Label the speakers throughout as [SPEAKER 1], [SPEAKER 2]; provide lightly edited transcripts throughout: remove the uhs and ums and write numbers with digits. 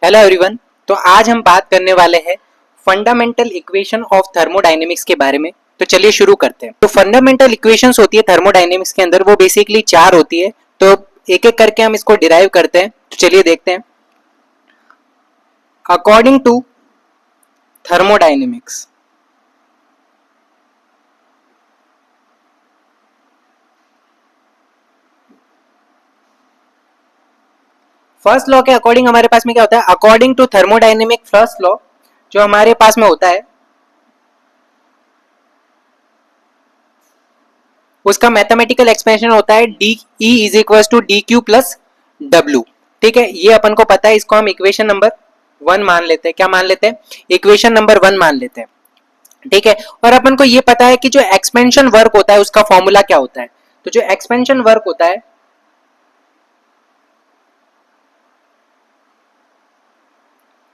[SPEAKER 1] Hello everyone. तो आज हम बात करने वाले हैं फंडामेंटल इक्वेशन ऑफ थर्मोडायनेमिक्स के बारे में। तो चलिए शुरू करते हैं। तो फंडामेंटल इक्वेशंस होती है थर्मोडायनेमिक्स के अंदर, वो बेसिकली 4 होती है। तो एक एक करके हम इसको डिराइव करते हैं। तो चलिए देखते हैं। According to thermodynamics, first law के अकॉर्डिंग हमारे पास में क्या होता है? According to thermodynamic first law जो हमारे पास में होता है, उसका मैथमेटिकल एक्सप्रेशन होता है d E is equal to d Q plus W. ठीक है, ये अपन को पता है। इसको हम इक्वेशन नंबर 1 मान लेते हैं। क्या मान लेते हैं? इक्वेशन नंबर 1 मान लेते हैं। ठीक है, और अपन को ये पता है कि जो एक्सपेंशन वर्क होता है उसका फॉर्मूला क्या होता है। तो जो एक्सपेंशन वर्क होता है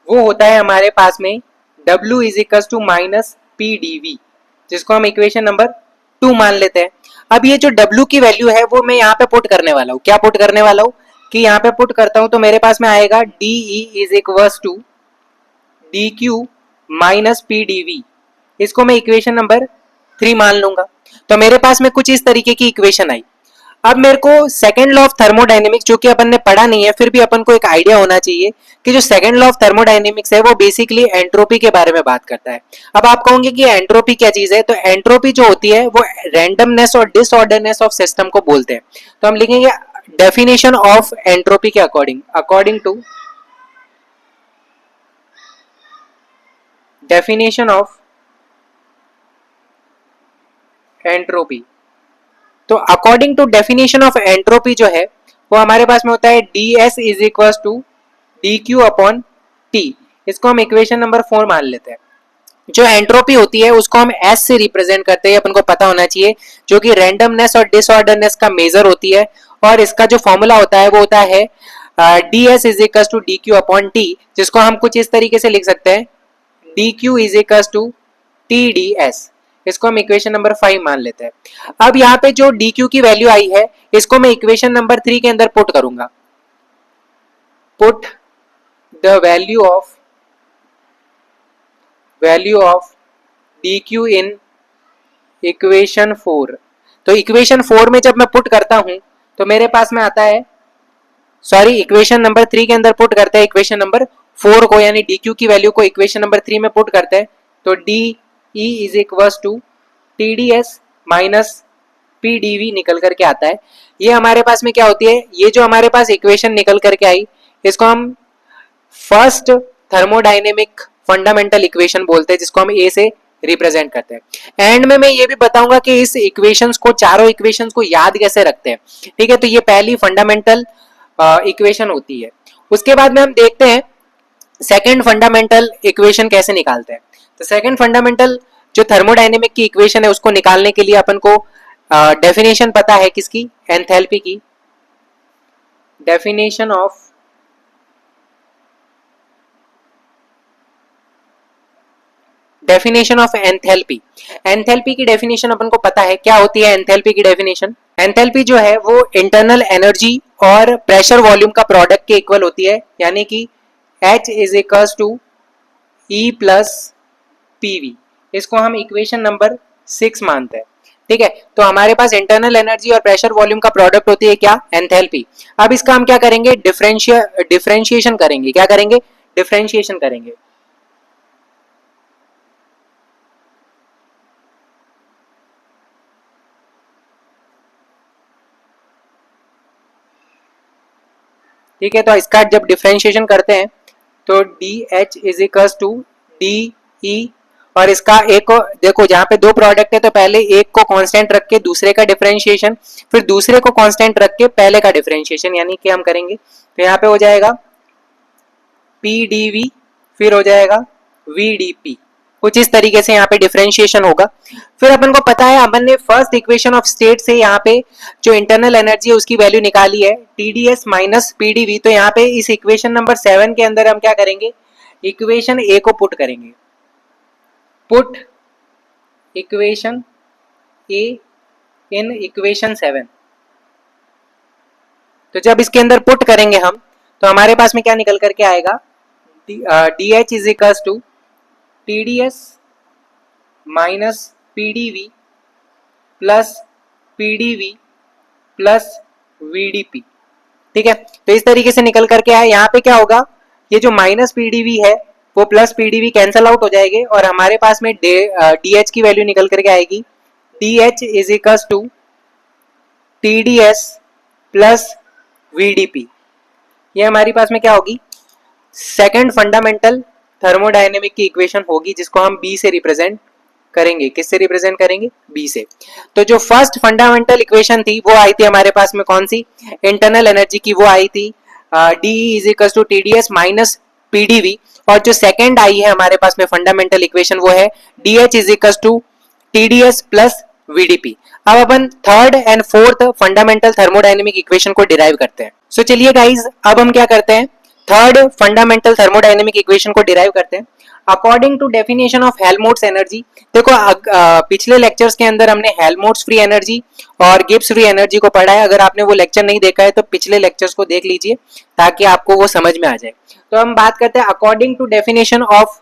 [SPEAKER 1] वो होता है हमारे पास में W is equal to minus P D V, जिसको हम इक्वेशन नंबर 2 मान लेते हैं। अब ये जो W की वैल्यू है वो मैं यहाँ पे पुट करने वाला हूँ। क्या पुट करने वाला हूँ कि यहाँ पे पुट करता हूँ तो मेरे पास में आएगा d E is equal to d Q minus P D V. इसको मैं इक्वेशन नंबर 3 मान लूंगा। तो मेरे पास में कुछ इस तरीके की इक्वेशन आई। अब मेरे को सेकेंड लॉ ऑफ थर्मोडायनेमिक्स, जो कि अपन ने पढ़ा नहीं है, फिर भी अपन को एक आइडिया होना चाहिए कि जो सेकेंड लॉ ऑफ थर्मोडायनेमिक्स है वो बेसिकली एंट्रोपी के बारे में बात करता है। अब आप कहोगे कि एंट्रोपी क्या चीज है? तो एंट्रोपी जो होती है वो रैंडमनेस और डिसऑर्डरनेस ऑफ सिस्टम को बोलते हैं। तो हम लिखेंगे डेफिनेशन ऑफ एंट्रोपी के according, according to definition of entropy. तो according to definition of entropy जो है वो हमारे पास में होता है d S is equal to d Q upon T. इसको हम इक्वेशन नंबर 4 मान लेते हैं। जो एंट्रोपी होती है उसको हम एस से रिप्रेजेंट करते हैं, अपन को पता होना चाहिए, जो कि रैंडमनेस और डिसऑर्डरनेस का मेजर होती है। और इसका जो फॉर्मूला होता है वो होता है d S is equal to d Q upon T, जिसको हम कुछ इस तरीके से लिख सकते हैं d Q is equal to T D S. इसको हम इक्वेशन नंबर 5 मान लेते हैं। अब यहाँ पे जो डी क्यू की वैल्यू आई है इसको मैं इक्वेशन नंबर 3 के अंदर पुट करूंगा। Put the value of D Q in equation 4। तो इक्वेशन 4 में जब मैं पुट करता हूं तो मेरे पास में आता है, सॉरी, इक्वेशन नंबर 3 के अंदर पुट करते हैं इक्वेशन नंबर 4 को, यानी डी क्यू की वैल्यू को इक्वेशन नंबर 3 में पुट करते हैं। तो d E is equal to T D S minus P D V निकल करके आता है। ये हमारे पास में क्या होती है? ये जो हमारे पास इक्वेशन निकल करके आई इसको हम फर्स्ट थर्मोडायनेमिक फंडामेंटल इक्वेशन बोलते हैं, जिसको हम ए से रिप्रेजेंट करते हैं। एंड में मैं ये भी बताऊंगा कि इस इक्वेशंस को, चारों इक्वेशंस को याद कैसे रखते हैं। ठीक है, तो ये पहली फंडामेंटल इक्वेशन होती है। उसके बाद में हम देखते हैं सेकंड फंडामेंटल इक्वेशन कैसे निकालते हैं। तो सेकंड फंडामेंटल जो थर्मोडायनेमिक की इक्वेशन है उसको निकालने के लिए अपन को डेफिनेशन पता है किसकी? एंथैल्पी की। Definition of enthalpy. एंथैल्पी की डेफिनेशन अपन को पता है। क्या होती है एंथैल्पी की डेफिनेशन? एंथैल्पी जो है वो इंटरनल एनर्जी और प्रेशर वॉल्यूम का प्रोडक्ट के इक्वल होती है, यानी कि H is equal to E plus PV. इसको हम इक्वेशन नंबर 6 मानते हैं। ठीक है, तो हमारे पास इंटरनल एनर्जी और प्रेशर वॉल्यूम का प्रोडक्ट होती है क्या? एंथैल्पी। अब इसका हम क्या करेंगे? डिफरेंशिएशन करेंगे। क्या करेंगे? डिफरेंशिएशन करेंगे। ठीक है, तो इसका जब डिफरेंशिएशन करते हैं तो d H is equal to D E, और इसका एक को देखो, जहां पे दो प्रोडक्ट है तो पहले एक को कांस्टेंट रख के दूसरे का डिफरेंशिएशन, फिर दूसरे को कांस्टेंट रख के पहले का डिफरेंशिएशन, यानी कि हम करेंगे तो यहाँ पे हो जाएगा पी डी वी, फिर हो जाएगा वी डी पी। कुछ इस तरीके से यहाँ पे डिफरेंशिएशन होगा। फिर अपन को पता है, अपन ने फर्स्ट इक्वेशन ऑफ स्टेट से यहाँ पे जो इंटरनल एनर्जी है उसकी वैल्यू निकाली है टीडीएस माइनस पीडीवी। तो यहाँ पे इस इक्वेशन नंबर 7 के अंदर हम क्या करेंगे? इक्वेशन ए को पुट करेंगे। Put equation A in equation 7। तो जब इसके अंदर पुट करेंगे हम तो हमारे पास में क्या निकल करके आएगा? D H is equals to T D S minus P D V plus P D V plus V D P. ठीक है, तो इस तरीके से निकल करके आया। यहाँ पे क्या होगा, ये जो माइनस पीडीवी है वो प्लस पीडीवी कैंसल आउट हो जाएंगे और हमारे पास में डी एच की वैल्यू निकल करके आएगी D H is equal to T D S plus V D P. ये हमारे पास में क्या होगी, सेकंड फंडामेंटल थर्मोडायनेमिक की इक्वेशन होगी, जिसको हम बी से रिप्रेजेंट करेंगे। किससे रिप्रेजेंट करेंगे, बी से। तो जो फर्स्ट फंडामेंटल इक्वेशन थी वो आई थी हमारे पास में कौन सी, इंटरनल एनर्जी की, वो आई थी D is equal to T D S minus PDV. और जो सेकंड आई है हमारे पास में फंडामेंटल इक्वेशन वो है d H is equal to T D S plus V d P. अब अपन third and fourth fundamental thermodynamic equation को डिराइव करते हैं। सो चलिए गाइज, अब हम क्या करते हैं, थर्ड फंडामेंटल थर्मोडायनेमिक इक्वेशन को डिराइव करते हैं according to definition of Helmholtz energy. देखो पिछले लेक्चर्स के अंदर हमने हेल्महोल्ट्ज फ्री एनर्जी और गिब्स फ्री एनर्जी को पढ़ा है। अगर आपने वो लेक्चर नहीं देखा है तो पिछले लेक्चर्स को देख लीजिए ताकि आपको वो समझ में आ जाए। तो हम बात करते हैं according to definition of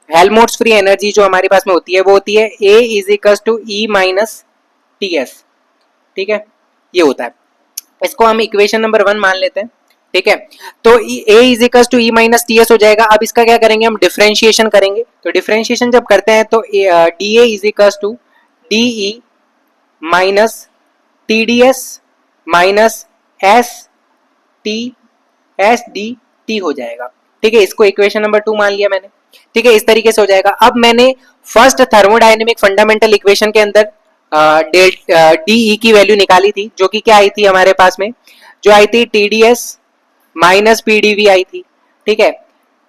[SPEAKER 1] Helmholtz free energy जो हमारे पास में होती है वो होती है A is equal to E minus T S. ठीक है, ये होता है, इसको हम इक्वेशन नंबर 1 मान लेते हैं। ठीक है, तो a is equal to E minus T S हो जाएगा। अब इसका क्या करेंगे, हम डिफरेंशिएशन करेंगे। तो डिफरेंशिएशन जब करते हैं तो D A is equal to D E minus T D S minus S D T हो जाएगा। ठीक है, इसको इक्वेशन नंबर 2 मान लिया मैंने। ठीक है, इस तरीके से हो जाएगा। अब मैंने फर्स्ट थर्मोडायनेमिक फंडामेंटल इक्वेशन के अंदर डी ई की वैल्यू निकाली थी, जो कि क्या आई थी हमारे पास में, जो आई थी T D S minus P d V आई थी। ठीक है,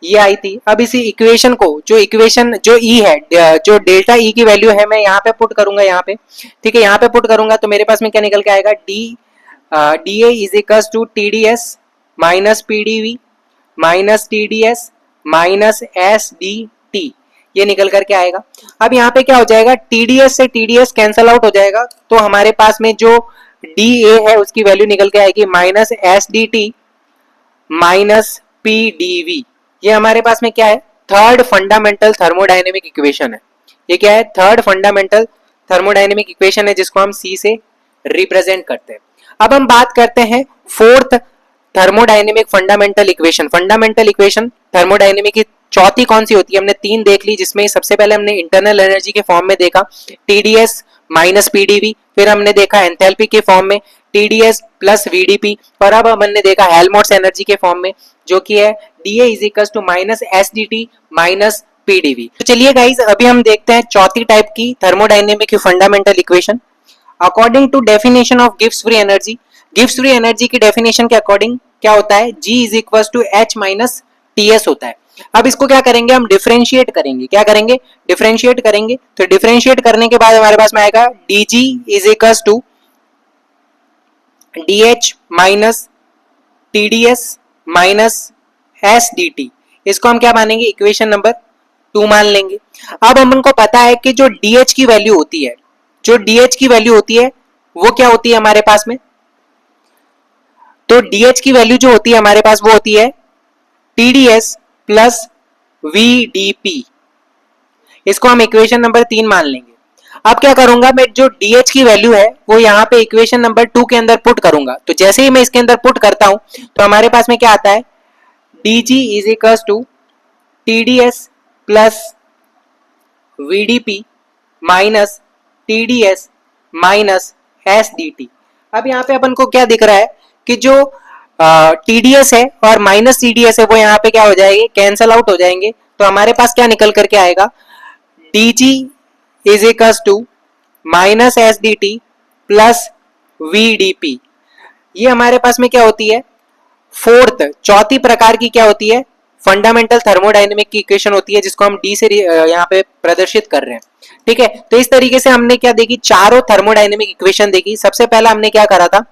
[SPEAKER 1] ये आई थी। अब इसी इक्वेशन को, जो इक्वेशन जो ई है, जो डेल्टा ई की वैल्यू है, मैं यहाँ पे पुट करूंगा यहाँ पे। ठीक है, यहाँ पे पुट करूंगा तो मेरे पास में क्या निकल के आएगा, D A is equal to T D S minus PDV minus T D S minus S D T, ये निकल करके आएगा। अब यहाँ पे क्या हो जाएगा, टीडीएस से टीडीएस कैंसल आउट हो जाएगा, तो हमारे पास में जो डी ए है उसकी वैल्यू निकल के आएगी minus S D T minus P D V. ये हमारे पास में क्या है, थर्ड फंडामेंटल थर्मोडायनेमिक इक्वेशन है। ये क्या है, थर्ड फंडामेंटल थर्मोडायनेमिक इक्वेशन है, जिसको हम सी से रिप्रेजेंट करते हैं। अब हम बात करते हैं fourth thermodynamic fundamental equation. Fundamental equation thermodynamic की चौथी कौन सी होती है, हमने 3 देख ली, जिसमें सबसे पहले हमने इंटरनल एनर्जी के फॉर्म में देखा टीडीएस माइनस पीडीवी, फिर हमने देखा एंथैल्पी के फॉर्म में टीडीएस प्लस वीडीपी, और अब हमने देखा हेल्महोल्ट्ज एनर्जी के फॉर्म में, जो कि है DA is equal to minus SDT minus PDV. तो चलिए गाइस, अभी हम देखते हैं चौथी टाइप की थर्मोडायनेमिक की fundamental equation according to definition of Gibbs free energy. Gibbs free energy की डेफिनेशन के अकॉर्डिंग क्या होता है, G is equal to H minus T S होता है। अब इसको क्या करेंगे, हम डिफरेंशिएट करेंगे। क्या करेंगे, डिफरेंशिएट करेंगे। तो डिफरेंशिएट करने के बाद हमारे पास में आएगा dg is equal to dh minus tds minus sdt। इसको हम क्या मानेंगे, इक्वेशन नंबर 2 मान लेंगे। अब हमको पता है कि जो dh की वैल्यू होती है, जो dh की वैल्यू होती है वो क्या होती है हमारे पास में, तो dh की वैल्यू जो होती है हमारे पास वो होती है TDS प्लस VDP। इसको हम इक्वेशन नंबर 3 मान लेंगे। अब क्या करूंगा, मैं जो DH की वैल्यू है वो यहाँ पे इक्वेशन नंबर 2 के अंदर पुट करूंगा। तो जैसे ही मैं इसके अंदर पुट करता हूं तो हमारे पास में क्या आता है, DG is equal to TDS plus VDP minus TDS minus SDT। अब यहाँ पे अपन को क्या दिख रहा है कि जो TDS है और माइनस TDS है वो यहाँ पे क्या हो जाएंगे, कैंसल आउट हो जाएंगे। तो हमारे पास क्या निकल करके आएगा, DG is equal to minus SDT plus VDP। ये हमारे पास में क्या होती है, फोर्थ चौथी प्रकार की क्या होती है, फंडामेंटल थर्मोडायनेमिक की इक्वेशन होती है, जिसको हम डी से यहाँ पे प्रदर्शित कर रहे हैं। ठीक है, तो इस तरीके से हमने क्या देखी, चारों थर्मोडायनेमिक इक्वेशन देखी। सबसे पहला हमने क्या करा था,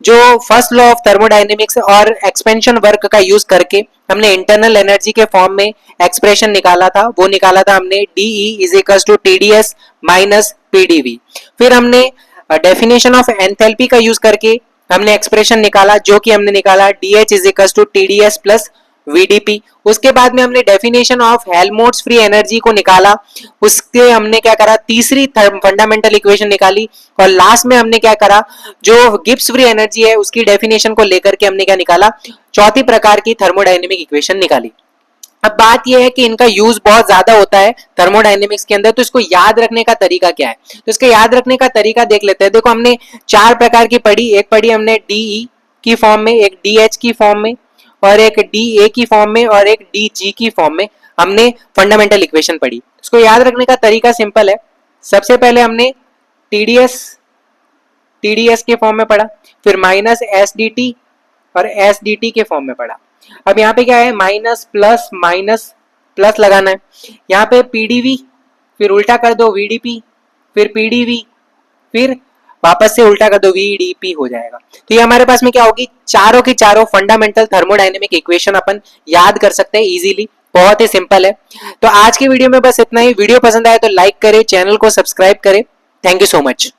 [SPEAKER 1] जो फर्स्ट लॉ ऑफ थर्मोडायनेमिक्स और एक्सपेंशन वर्क का यूज करके हमने इंटरनल एनर्जी के फॉर्म में एक्सप्रेशन निकाला था। वो निकाला था हमने DE is equal to TDS minus PDV. फिर हमने डेफिनेशन ऑफ एंथैल्पी का यूज करके हमने एक्सप्रेशन निकाला, जो कि हमने निकाला DH is equal to TDS plus VDP। उसके बाद में हमने definition of Helmholtz free energy को निकाला, उसके हमने क्या करा, तीसरी फंडामेंटल इक्वेशन निकाली, और लास्ट में हमने क्या करा, जो गिब्स फ्री एनर्जी है उसकी डेफिनेशन को लेकर के हमने क्या निकाला, चौथी प्रकार की थर्मोडायनेमिक इक्वेशन निकाली। अब बात यह है कि इनका यूज बहुत ज्यादा होता है थर्मोडायनेमिक्स के अंदर, तो इसको याद रखने का तरीका क्या है, तो इसके याद रखने का तरीका देख लेते हैं। देखो हमने चार प्रकार की पढ़ी, एक पढ़ी हमने DE की फॉर्म में, एक DH की फॉर्म में, और एक DA की फॉर्म में, और एक DG की फॉर्म में हमने फंडामेंटल इक्वेशन पढ़ी। इसको याद रखने का तरीका सिंपल है। सबसे पहले हमने TDS के फॉर्म में पढ़ा, फिर माइनस SDT और SDT के फॉर्म में पढ़ा। अब यहाँ पे क्या है, माइनस प्लस लगाना है। यहाँ पे PdV, फिर उल्टा कर दो VDP, फिर PdV, फिर वापस से उल्टा कर दो VDP हो जाएगा। तो ये हमारे पास में क्या होगी, चारों की चारों फंडामेंटल थर्मोडायनेमिक इक्वेशन अपन याद कर सकते हैं इजीली, बहुत ही सिंपल है। तो आज की वीडियो में बस इतना ही। वीडियो पसंद आए तो लाइक करें, चैनल को सब्सक्राइब करें। Thank you so much.